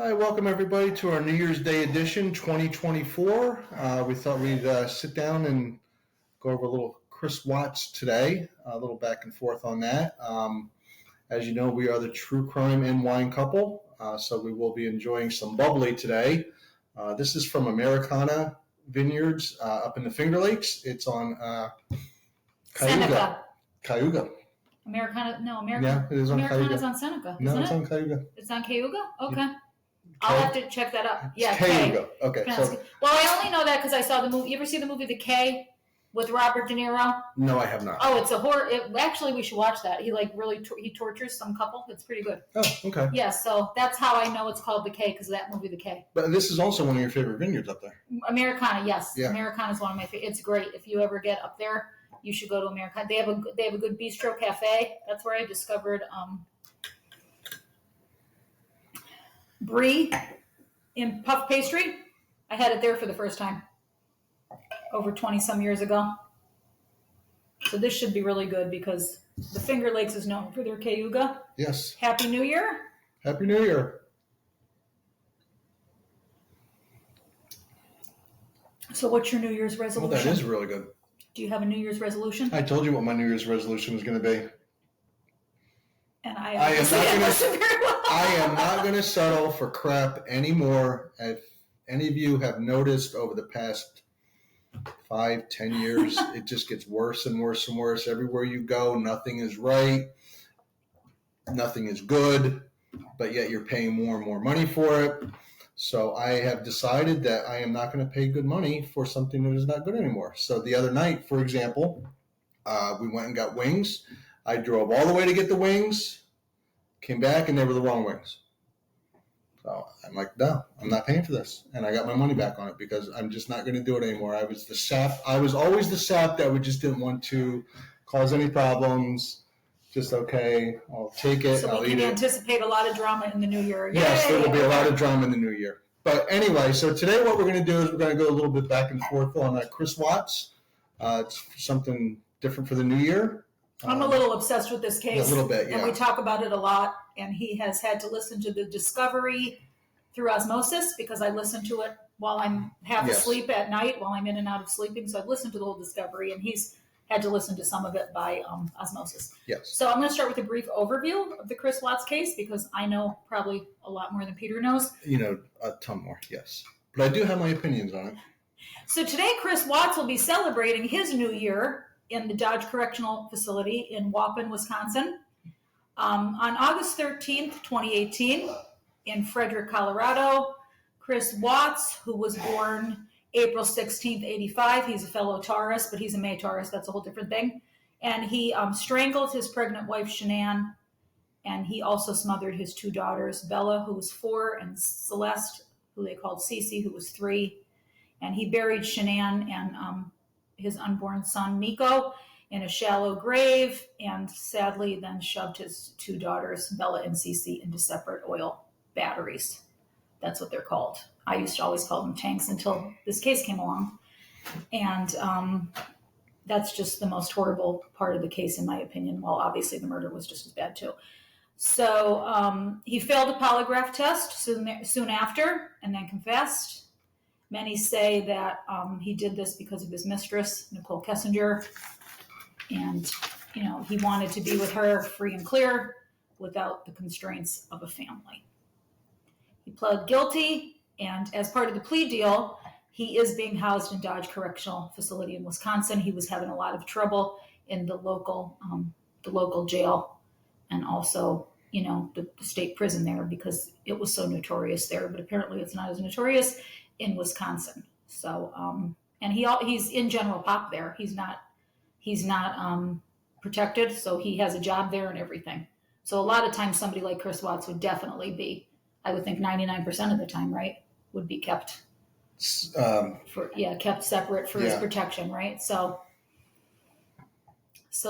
Hi, welcome everybody to our New Year's Day edition 2024. We thought we'd sit down and go over a little Chris Watts today, a little back and forth on that. As you know, we are the True Crime and Wine couple, so we will be enjoying some Bubbly today. This is from Americana Vineyards up in the Finger Lakes. It's on Cayuga. Americana, Yeah, it is on Americana's Cayuga. on Seneca. No, isn't it's it? on Cayuga. It's on Cayuga? Okay. Yeah. I'll have to check that out. Yeah, Cayuga. K. Okay. Well, I only know that because I saw the movie. You ever see the movie The K with Robert De Niro? No, I have not. Oh, it's a horror. Actually, we should watch that. He he tortures some couple. It's pretty good. Oh, okay. Yeah, so that's how I know it's called The K, because of that movie The K. But this is also one of your favorite vineyards up there. Americana, yes. Yeah. Americana is one of my favorite. It's great. If you ever get up there, you should go to Americana. They have a good bistro cafe. That's where I discovered brie in puff pastry. I had it there for the first time over 20 some years ago. So this should be really good because the Finger Lakes is known for their Cayuga. Yes. Happy New Year. Happy New Year. So what's your New Year's resolution? Well, that is really good. Do you have a New Year's resolution? I told you what my New Year's resolution was going to be. And I am not going to settle for crap anymore. If any of you have noticed over the past 5-10 years, it just gets worse and worse and worse. Everywhere you go, nothing is right. Nothing is good, but yet you're paying more and more money for it. So I have decided that I am not going to pay good money for something that is not good anymore. So the other night, for example, we went and got wings. I drove all the way to get the wings, came back, and they were the wrong wings. So I'm like, no, I'm not paying for this. And I got my money back on it because I'm just not going to do it anymore. I was the sap. I was always the sap that just didn't want to cause any problems. Just, okay, I'll take it, I'll eat it. So we can anticipate a lot of drama in the new year. Yay! Yes, there will be a lot of drama in the new year. But anyway, so today what we're going to do is we're going to go a little bit back and forth on Chris Watts. It's something different for the new year. I'm a little obsessed with this case. A little bit, yeah. And we talk about it a lot. And he has had to listen to the discovery through osmosis because I listen to it while I'm half asleep at night, while I'm in and out of sleeping. So I've listened to the whole discovery, and he's had to listen to some of it by osmosis. Yes. So I'm going to start with a brief overview of the Chris Watts case because I know probably a lot more than Peter knows. You know, a ton more, yes. But I do have my opinions on it. So today, Chris Watts will be celebrating his new year in the Dodge Correctional Facility in Waupun, Wisconsin. On August 13th, 2018, in Frederick, Colorado, Chris Watts, who was born April 16th, 85, he's a fellow Taurus, but he's a May Taurus, that's a whole different thing. And he strangled his pregnant wife, Shanann, and he also smothered his two daughters, Bella, who was 4, and Celeste, who they called Cece, who was 3. And he buried Shanann and his unborn son, Miko, in a shallow grave, and sadly then shoved his two daughters, Bella and Cece, into separate oil batteries. That's what they're called. I used to always call them tanks until this case came along. And that's just the most horrible part of the case, in my opinion. Well, obviously the murder was just as bad too. So he failed a polygraph test soon after and then confessed. Many say that he did this because of his mistress, Nicole Kessinger. And, you know, he wanted to be with her free and clear without the constraints of a family. He pled guilty, and as part of the plea deal, he is being housed in Dodge Correctional Facility in Wisconsin. He was having a lot of trouble in the local jail and also, you know, the state prison there because it was so notorious there. But apparently it's not as notorious in Wisconsin. So, and he's in general pop there. He's not protected, so he has a job there and everything. So a lot of times somebody like Chris Watts would definitely be, I would think 99% of the time, right, would be kept kept separate for his protection, right? So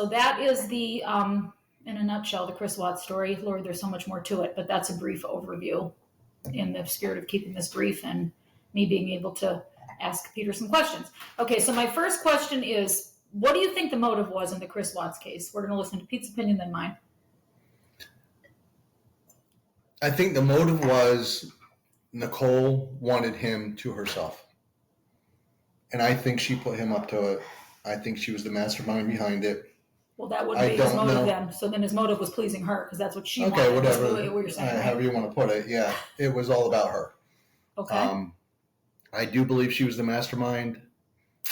that is the, in a nutshell, the Chris Watts story. Lord, there's so much more to it, but that's a brief overview in the spirit of keeping this brief and me being able to ask Peter some questions. Okay, so my first question is, what do you think the motive was in the Chris Watts case? We're going to listen to Pete's opinion, then mine. I think the motive was Nicole wanted him to herself. And I think she put him up to it. I think she was the mastermind behind it. Well, that wouldn't be his motive then. So then his motive was pleasing her because that's what she wanted. Okay, whatever. What you're saying, right? However you want to put it. Yeah, it was all about her. Okay. I do believe she was the mastermind.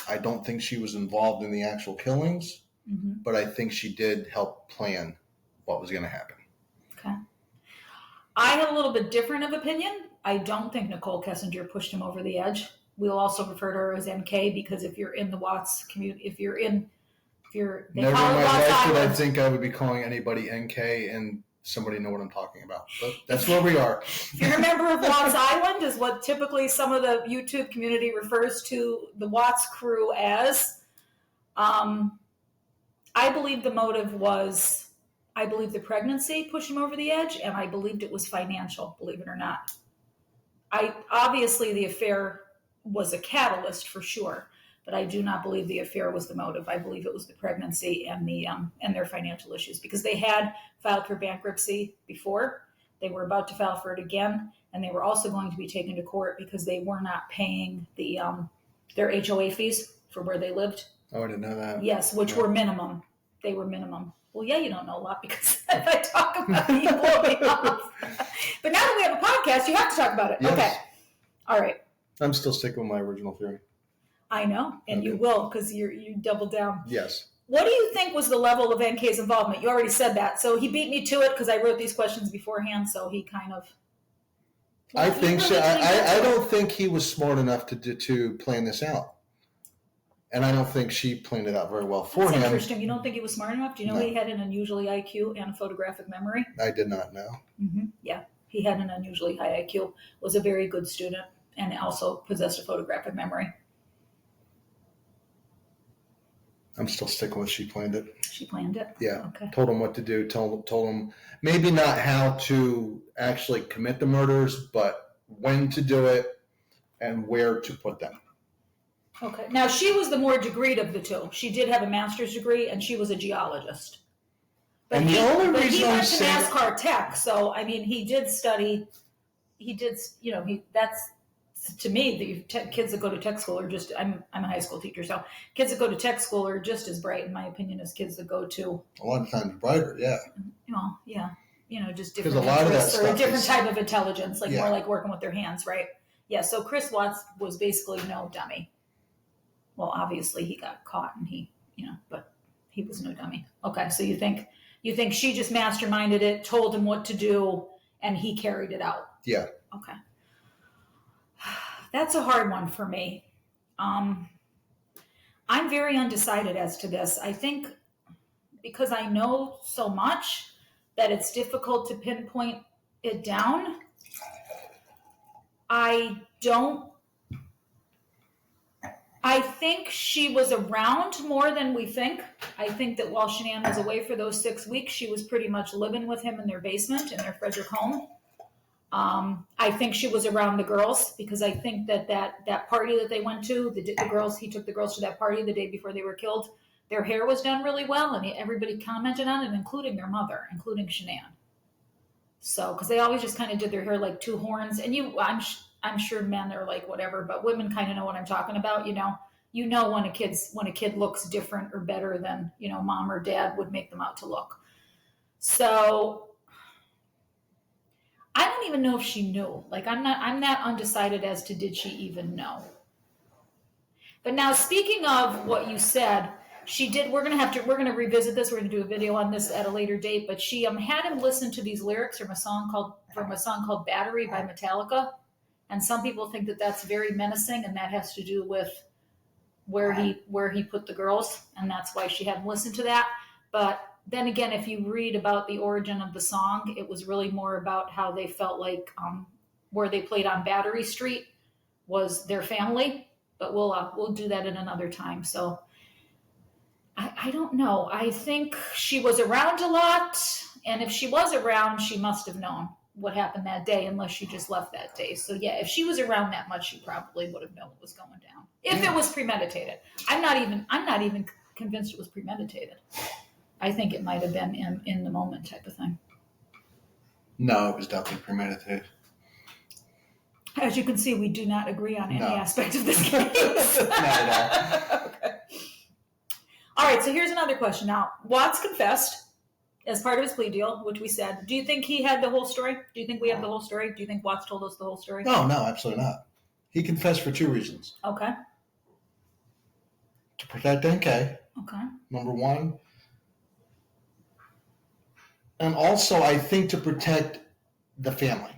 I don't think she was involved in the actual killings, but I think she did help plan what was going to happen. Okay. I have a little bit different of opinion. I don't think Nicole Kessinger pushed him over the edge. We'll also refer to her as NK because if you're in the Watts community, if you're never in my life did I think I would be calling anybody NK and somebody know what I'm talking about. But that's where we are. If you're a member of Watts Island, is what typically some of the YouTube community refers to the Watts crew as. I believe the motive was, I believe the pregnancy pushed him over the edge, and I believed it was financial, believe it or not. Obviously the affair was a catalyst for sure, but I do not believe the affair was the motive. I believe it was the pregnancy and and their financial issues because they had filed for bankruptcy before. They were about to file for it again, and they were also going to be taken to court because they were not paying their HOA fees for where they lived. Oh, I didn't know that. Yes, which were minimum. They were minimum. Well, yeah, you don't know a lot because if I talk about it, you blow me off. But now that we have a podcast, you have to talk about it. Yes. Okay. All right. I'm still sticking with my original theory. I know, and you will because you doubled down. Yes. What do you think was the level of NK's involvement? You already said that. So he beat me to it because I wrote these questions beforehand, so he kind of... I think so. I don't think he was smart enough to plan this out. And I don't think she planned it out very well for him. That's interesting. You don't think he was smart enough? Do you know he had an unusually IQ and photographic memory? I did not know. Mm-hmm. Yeah, he had an unusually high IQ, was a very good student, and also possessed a photographic memory. I'm still sticking with she planned it. She planned it? Yeah. Okay. Told him what to do. Told him maybe not how to actually commit the murders, but when to do it and where to put them. Okay. Now, she was the more degreed of the two. She did have a master's degree, and she was a geologist. But and the only reason he went to NASCAR Tech, so, I mean, he did study, that's, to me, the kids that go to tech school are just, I'm a high school teacher, so kids that go to tech school are just as bright, in my opinion, as kids that go to... A lot of times brighter, yeah. Yeah. Just different a lot interests of that or a different type of intelligence, like more like working with their hands, right? Yeah, so Chris Watts was basically no dummy. Well, obviously he got caught and but he was no dummy. Okay, so you think she just masterminded it, told him what to do, and he carried it out? Yeah. Okay. That's a hard one for me. I'm very undecided as to this. I think because I know so much that it's difficult to pinpoint it down. I think she was around more than we think. I think that while Shanann was away for those 6 weeks, she was pretty much living with him in their basement, in their Frederick home. I think she was around the girls because I think that party that they went to, the girls, he took the girls to that party the day before they were killed. Their hair was done really well, and everybody commented on it, including their mother, including Shanann. So, because they always just kind of did their hair like two horns, and I'm sure men are like whatever, but women kind of know what I'm talking about. You know when a kid looks different or better than mom or dad would make them out to look. So I don't even know if she knew. Like I'm not undecided as to did she even know. But now speaking of what you said, she did. We're gonna revisit this. We're gonna do a video on this at a later date. But she had him listen to these lyrics from a song called "Battery" by Metallica. And some people think that that's very menacing, and that has to do with where he put the girls, and that's why she had him listen to that. But then again, if you read about the origin of the song, it was really more about how they felt like where they played on Battery Street was their family. But we'll do that in another time. So I don't know. I think she was around a lot, and if she was around, she must have known what happened that day, unless she just left that day. So yeah, if she was around that much, she probably would have known what was going down. If it was premeditated. I'm not even convinced it was premeditated. I think it might have been in the moment type of thing. No, it was definitely premeditated. As you can see, we do not agree on any No. aspect of this case. Not at all. Okay. All right, so here's another question. Now, Watts confessed as part of his plea deal, which we said. Do you think he had the whole story? Do you think we have the whole story? Do you think Watts told us the whole story? No, absolutely not. He confessed for 2 reasons. Okay. To protect NK, Okay. number 1. And also, I think to protect the family.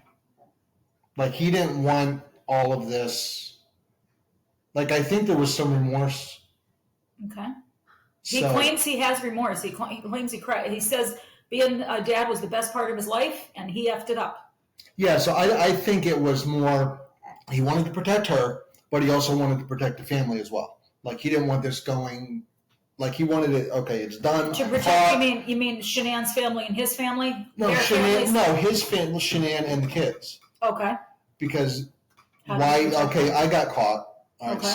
Like, he didn't want all of this. Like, I think there was some remorse. Okay. He claims he has remorse. He claims he cried. He says being a dad was the best part of his life, and he effed it up. Yeah, so I think it was more, he wanted to protect her, but he also wanted to protect the family as well. Like, he didn't want this going, like, he wanted it, okay, it's done. To protect, you mean Shanann's family and his family? No, his family, Shanann and the kids. Okay. Because How why, did you protect okay, I got caught. All right, Okay.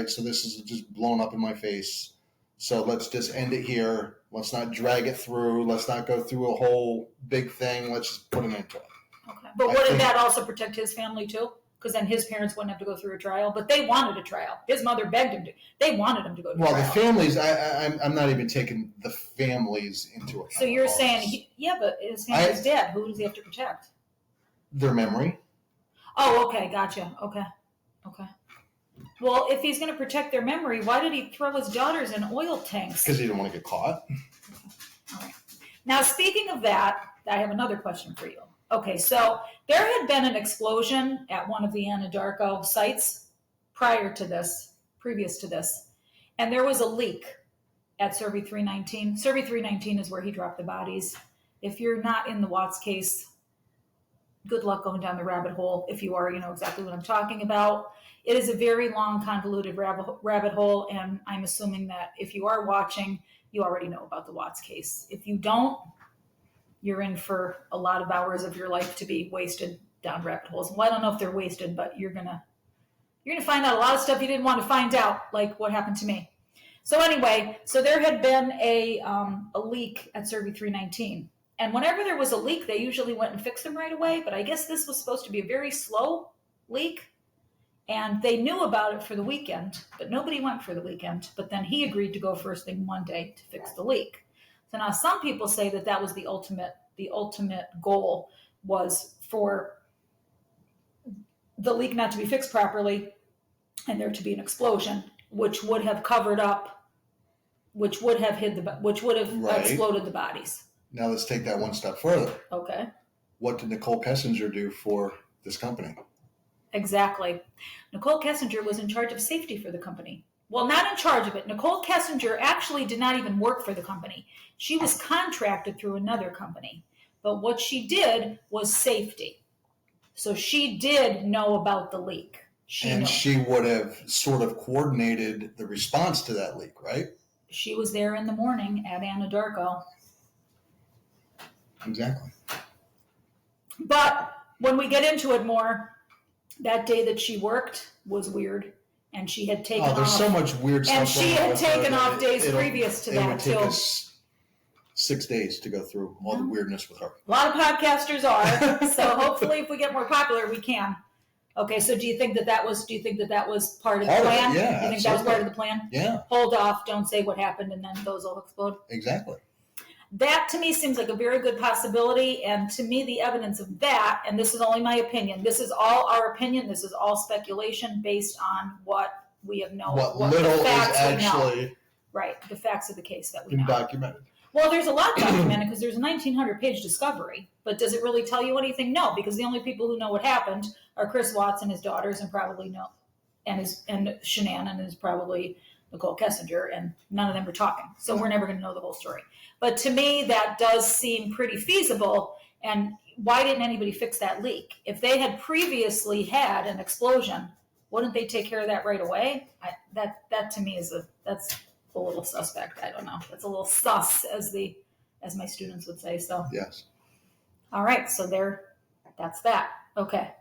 so this is just blown up in my face. So let's just end it here. Let's not drag it through. Let's not go through a whole big thing. Let's just put an end to it. Okay. But wouldn't that also protect his family too? Because then his parents wouldn't have to go through a trial. But they wanted a trial. His mother begged him to. They wanted him to go to trial. Well, the families, I'm not even taking the families into account. So you're saying, but his family's dead. Who does he have to protect? Their memory. Oh, okay. Gotcha. Okay. Well, if he's going to protect their memory, why did he throw his daughters in oil tanks? Because he didn't want to get caught. All right. Now, speaking of that, I have another question for you. Okay, so there had been an explosion at one of the Anadarko sites previous to this, and there was a leak at Survey 319. Survey 319 is where he dropped the bodies. If you're not in the Watts case, good luck going down the rabbit hole. If you are, you know exactly what I'm talking about. It is a very long, convoluted rabbit hole, and I'm assuming that if you are watching, you already know about the Watts case. If you don't, you're in for a lot of hours of your life to be wasted down rabbit holes. Well, I don't know if they're wasted, but you're gonna find out a lot of stuff you didn't want to find out, like what happened to me. So anyway, there had been a leak at Survey 319. And whenever there was a leak, they usually went and fixed them right away. But I guess this was supposed to be a very slow leak. And they knew about it for the weekend, but nobody went for the weekend. But then he agreed to go first thing Monday to fix the leak. So now some people say that was the ultimate goal was for the leak not to be fixed properly and there to be an explosion, which would have covered up, which would have exploded the bodies. Now let's take that one step further. Okay. What did Nicole Kessinger do for this company? Exactly. Nicole Kessinger was in charge of safety for the company. Well, not in charge of it. Nicole Kessinger actually did not even work for the company. She was contracted through another company. But what she did was safety. So she did know about the leak. She would have sort of coordinated the response to that leak, right? She was there in the morning at Anadarko. Exactly. But when we get into it more, that day that she worked was weird. And she had taken off. There's so much weird stuff. And she had taken off days previous to that, too. It would take us 6 days to go through all the weirdness with her. A lot of podcasters are. So hopefully if we get more popular, we can. Okay, so do you think that was part of the plan? Yeah, you think that was part of the plan? Yeah. Hold off, don't say what happened, and then those will explode? Exactly. That, to me, seems like a very good possibility, and to me, the evidence of that, and this is only my opinion, this is all our opinion, this is all speculation based on what we have known. What little is actually right, the facts of the case that we know. Documented. Well, there's a lot documented because there's a 1,900-page discovery, but does it really tell you anything? No, because the only people who know what happened are Chris Watts and his daughters, and probably and Shanann, and is probably Nicole Kessinger, and none of them are talking. So we're never going to know the whole story. But to me, that does seem pretty feasible. And why didn't anybody fix that leak? If they had previously had an explosion, wouldn't they take care of that right away? That to me that's a little suspect. I don't know. That's a little sus, as my students would say. So yes. All right. So that's that. Okay.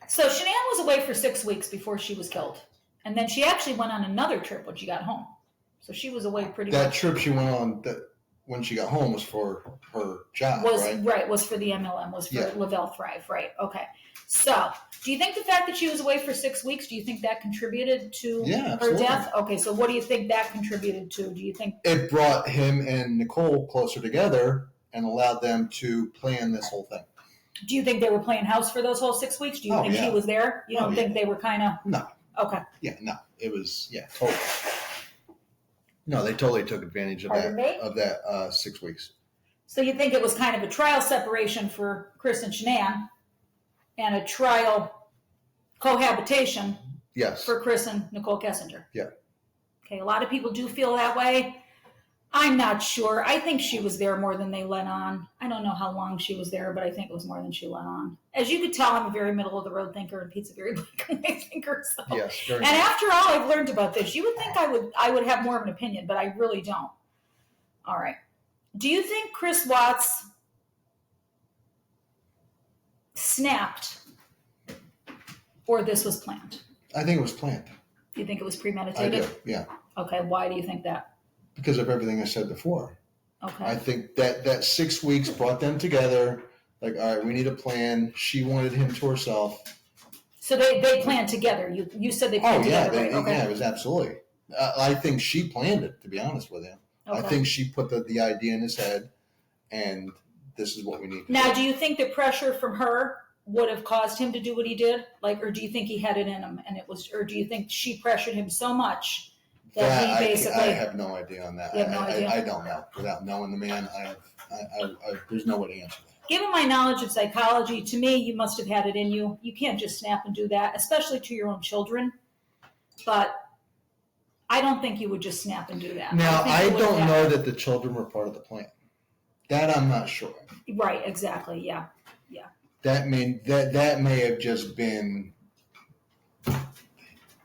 So Shanann was away for 6 weeks before she was killed. And then she actually went on another trip when she got home. So she was away pretty much. That trip she went on, when she got home was for her job, was for the MLM, was for Lavelle Thrive, right? Okay. So, do you think the fact that she was away for 6 weeks, do you think that contributed to her death? Okay, so what do you think that contributed to? Do you think it brought him and Nicole closer together and allowed them to plan this whole thing? Do you think they were playing house for those whole 6 weeks? Do you think she was there? You don't think they were kind of... No. Okay. Yeah, no. It was, totally. No, they totally took advantage of that 6 weeks. So you think it was kind of a trial separation for Chris and Shanann and a trial cohabitation for Chris and Nicole Kessinger? Yeah. Okay, a lot of people do feel that way. I'm not sure. I think she was there more than they let on. I don't know how long she was there, but I think it was more than she let on. As you could tell, I'm a very middle of the road thinker and pizza very black and white thinker. So. Yes. And after all I've learned about this, you would think I would have more of an opinion, but I really don't. All right. Do you think Chris Watts snapped, or this was planned? I think it was planned. Do you think it was premeditated? I do. Yeah. Okay. Why do you think that? Because of everything I said before. Okay. I think that 6 weeks brought them together. Like, all right, we need a plan. She wanted him to herself. So they planned together. You said they planned together, right? Okay. Yeah, it was absolutely. I think she planned it, to be honest with you. Okay. I think she put the idea in his head, and this is what we need. Now, do you think the pressure from her would have caused him to do what he did? Like, or do you think he had it in him, and it was, or do you think she pressured him so much? That he basically, I have no idea on that. You have no idea? I don't know. Without knowing the man, there's no way to answer that. Given my knowledge of psychology, to me, you must have had it in you. You can't just snap and do that, especially to your own children. But I don't think you would just snap and do that. Now, I don't know that the children were part of the plan. That I'm not sure. Right, exactly, yeah. That may have just been,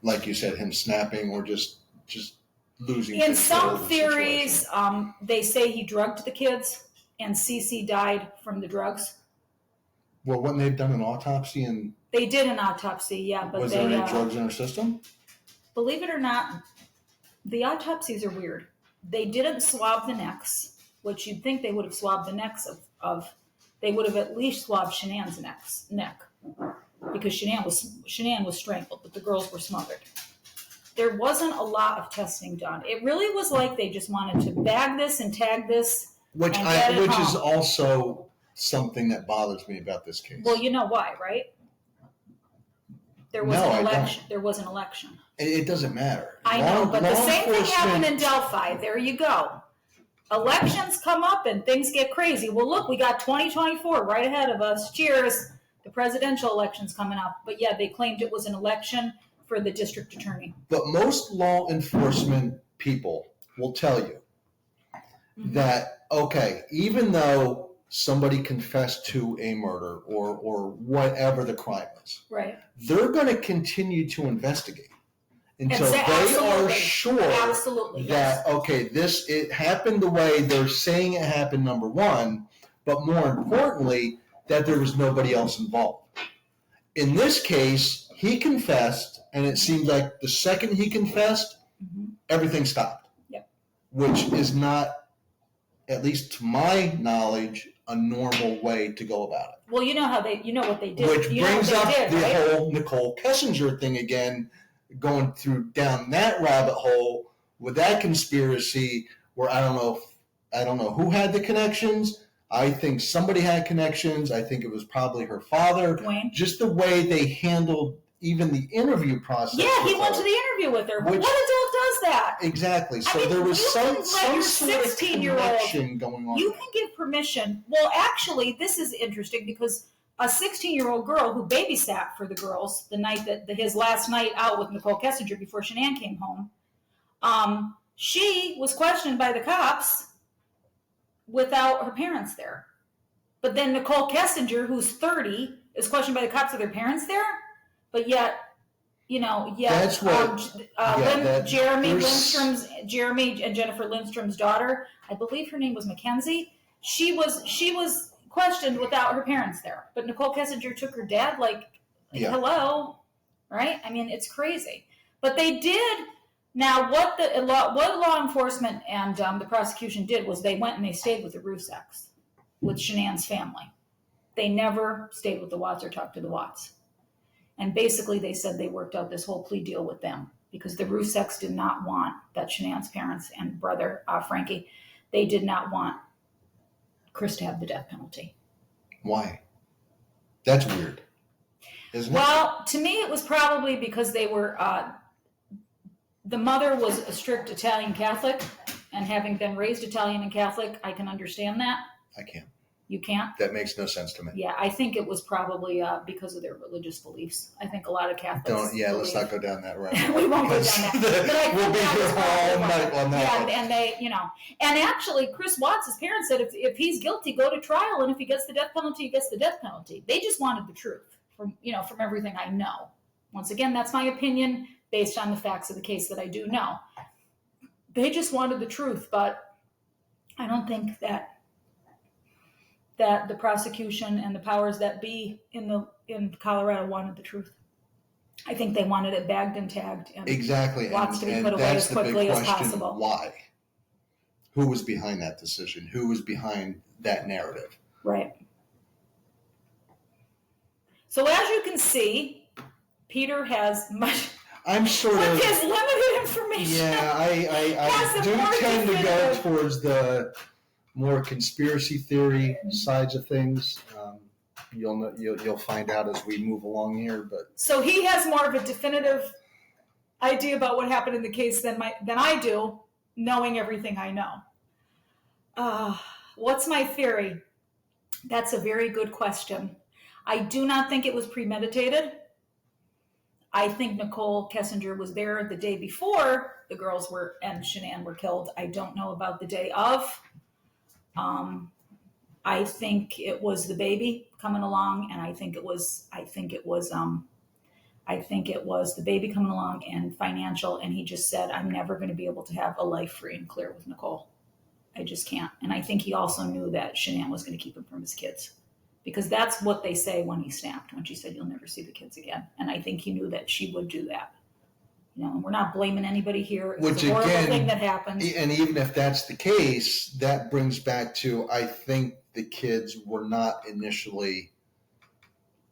like you said, him snapping or just losing. In some theories, they say he drugged the kids and Cece died from the drugs. Well, wouldn't they have done an autopsy? And they did an autopsy, yeah. But was there any drugs in her system? Believe it or not, the autopsies are weird. They didn't swab the necks, which you'd think they would have swabbed the necks of they would have at least swabbed Shanann's neck. Because Shanann was strangled, but the girls were smothered. There wasn't a lot of testing done. It really was like they just wanted to bag this and tag this, which is also something that bothers me about this case. Well, you know why, right? There was an election. There was an election. It doesn't matter. I know, but the same thing happened in Delphi. There you go. Elections come up and things get crazy. Well, look, we got 2024 right ahead of us. Cheers. The presidential election's coming up. But yeah, they claimed it was an election for the district attorney. But most law enforcement people will tell you that, okay, even though somebody confessed to a murder or whatever the crime is, right, they're going to continue to investigate until they are sure that, okay, it happened the way they're saying it happened, number one, but more importantly, that there was nobody else involved. In this case, he confessed, and it seemed like the second he confessed, everything stopped. Yep. Which is not, at least to my knowledge, a normal way to go about it. Well, you know what they did. Which brings up the whole Nicole Kessinger thing again, going down that rabbit hole with that conspiracy where I don't know who had the connections. I think somebody had connections. I think it was probably her father. Dwayne. Just the way they handled even the interview process. Yeah, he went to the interview with her. What adult does that? Exactly. So there was some sort of connection going on. You can give permission. Well, actually, this is interesting because a 16-year-old girl who babysat for the girls the night his last night out with Nicole Kessinger before Shanann came home, she was questioned by the cops without her parents there. But then Nicole Kessinger, who's 30, is questioned by the cops with her parents there. But yet, that's what Jeremy and Jennifer Lindstrom's daughter, I believe her name was Mackenzie. She was questioned without her parents there. But Nicole Kessinger took her dad, hello, right? I mean, it's crazy. But they did Now, what law enforcement and the prosecution did was they went and they stayed with the Ruseks, with Shanann's family. They never stayed with the Watts or talked to the Watts. And basically they said they worked out this whole plea deal with them because the Ruseks did not want, that Shanann's parents and brother, Frankie, they did not want Chris to have the death penalty. Why? That's weird, isn't it? Well, to me it was probably because they were, the mother was a strict Italian Catholic, and having been raised Italian and Catholic, I can understand that. I can't. You can't? That makes no sense to me. Yeah, I think it was probably because of their religious beliefs. I think a lot of Catholics. Let's not go down that road. We won't go down that. We'll be here all night on that. Yeah, and they, and actually, Chris Watts' parents said if he's guilty, go to trial, and if he gets the death penalty, he gets the death penalty. They just wanted the truth from everything I know. Once again, that's my opinion based on the facts of the case that I do know. They just wanted the truth, but I don't think that the prosecution and the powers that be in Colorado wanted the truth. I think they wanted it bagged and tagged and exactly Watts to be put away as quickly as possible. Why? Who was behind that decision? Who was behind that narrative? Right. So as you can see, Peter has much. I'm sort of his limited information. Yeah, I do tend to go towards the more conspiracy theory sides of things. You'll find out as we move along here. But so he has more of a definitive idea about what happened in the case than I do, knowing everything I know. What's my theory? That's a very good question. I do not think it was premeditated. I think Nicole Kessinger was there the day before the girls and Shanann were killed. I don't know about the day of. I think it was the baby coming along, and I think it was the baby coming along and financial. And he just said, "I'm never going to be able to have a life free and clear with Nicole. I just can't." And I think he also knew that Shanann was going to keep him from his kids, because that's what they say when he snapped, when she said, "You'll never see the kids again." And I think he knew that she would do that. And we're not blaming anybody here. It's a horrible thing that happened. And even if that's the case, that brings back to, I think the kids were not initially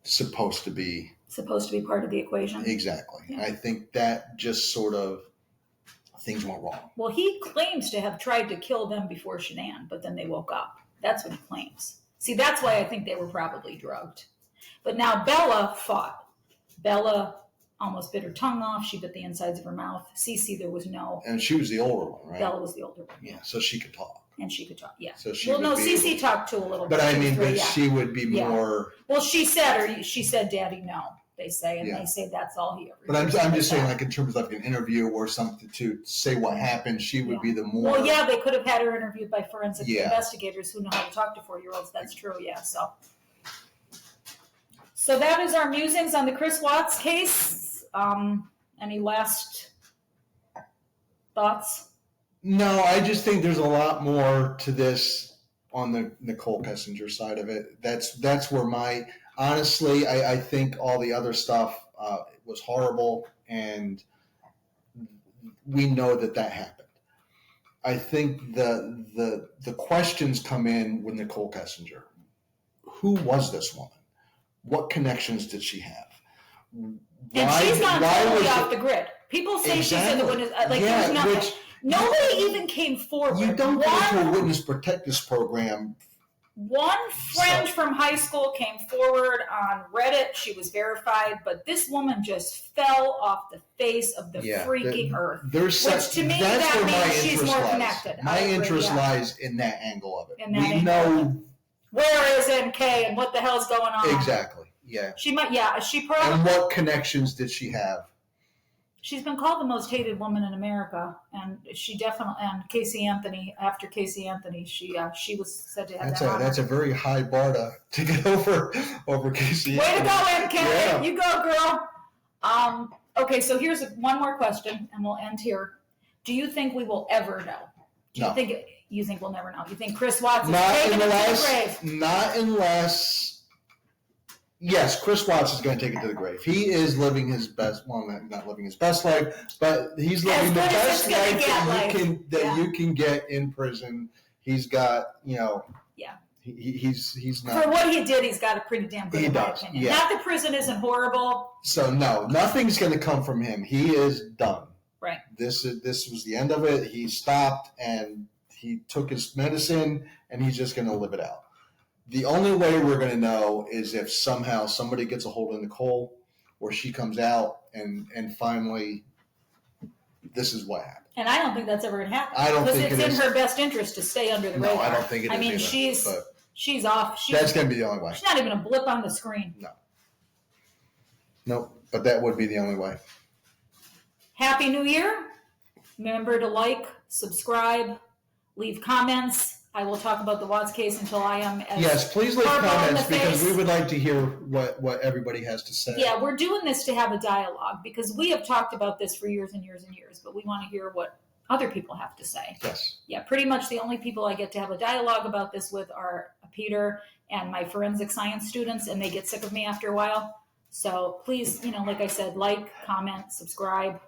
supposed to be part of the equation. Exactly. Yeah. I think that just sort of things went wrong. Well, he claims to have tried to kill them before Shanann, but then they woke up. That's what he claims. See, that's why I think they were probably drugged. But now Bella fought. Bella almost bit her tongue off. She bit the insides of her mouth. Cece, there was no. And she was the older one, right? Bella was the older one. Yeah, so she could talk. And she could talk, yeah. So she Cece talked too a little bit. But I mean, she would be more. Well, she said, "Daddy, no." They say, and they say that's all he ever. But I'm just saying, like in terms of like an interview or something to say what happened, she would be the more. Well, yeah, they could have had her interviewed by forensic investigators who know how to talk to 4-year-olds. That's true, yeah. So that is our musings on the Chris Watts case. Any last thoughts? No, I just think there's a lot more to this on the Nicole Kessinger side of it. That's where honestly, I think all the other stuff was horrible, and we know that happened. I think the questions come in with Nicole Kessinger. Who was this woman? What connections did she have? And she's not totally off the grid. People say she's in the witness. There's nothing. Nobody even came forward. You don't go into a witness protectness program. One friend from high school came forward on Reddit. She was verified, but this woman just fell off the face of the freaking earth. Which to me, that means she's more connected. My interest lies in that angle of it. We know where is NK and what the hell's going on. Exactly. Yeah. She probably. And what connections did she have? She's been called the most hated woman in America, and she definitely. And Casey Anthony, after Casey Anthony, she was said to have that's a very high bar to get over Casey. Way to go, MK! Yeah. You go, girl. Okay, so here's one more question, and we'll end here. Do you think we will ever know? You think we'll never know? You think Chris Watts is taken to the grave? Not unless yes, Chris Watts is going to take it to the grave. He is living his best. Well, not living his best life, but he's living the best life that you can get in prison. He's got, yeah. He's not. For what he did, he's got a pretty damn good. He does. Yeah. Not that prison isn't horrible. So no, nothing's going to come from him. He is done. Right. This was the end of it. He stopped and he took his medicine and he's just going to live it out. The only way we're going to know is if somehow somebody gets a hold of Nicole or she comes out and finally this is what happened. And I don't think that's ever going to happen. I don't think it's in her best interest to stay under the radar. No, I don't think it is. I mean, either, she's off. That's going to be the only way. She's not even a blip on the screen. No. Nope, but that would be the only way. Happy New Year. Remember to like, subscribe, leave comments. I will talk about the Watts case until I am as yes, please leave comments because we would like to hear what everybody has to say. Yeah, we're doing this to have a dialogue because we have talked about this for years and years and years, but we want to hear what other people have to say. Yes. Yeah, pretty much the only people I get to have a dialogue about this with are Peter and my forensic science students, and they get sick of me after a while. So please, like I said, like, comment, subscribe.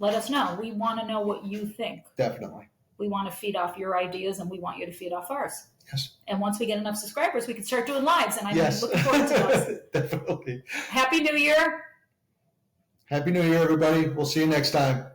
Let us know. We want to know what you think. Definitely. We want to feed off your ideas, and we want you to feed off ours. Yes. And once we get enough subscribers, we can start doing lives, and I'm looking forward to those. Definitely. Happy New Year. Happy New Year, everybody. We'll see you next time.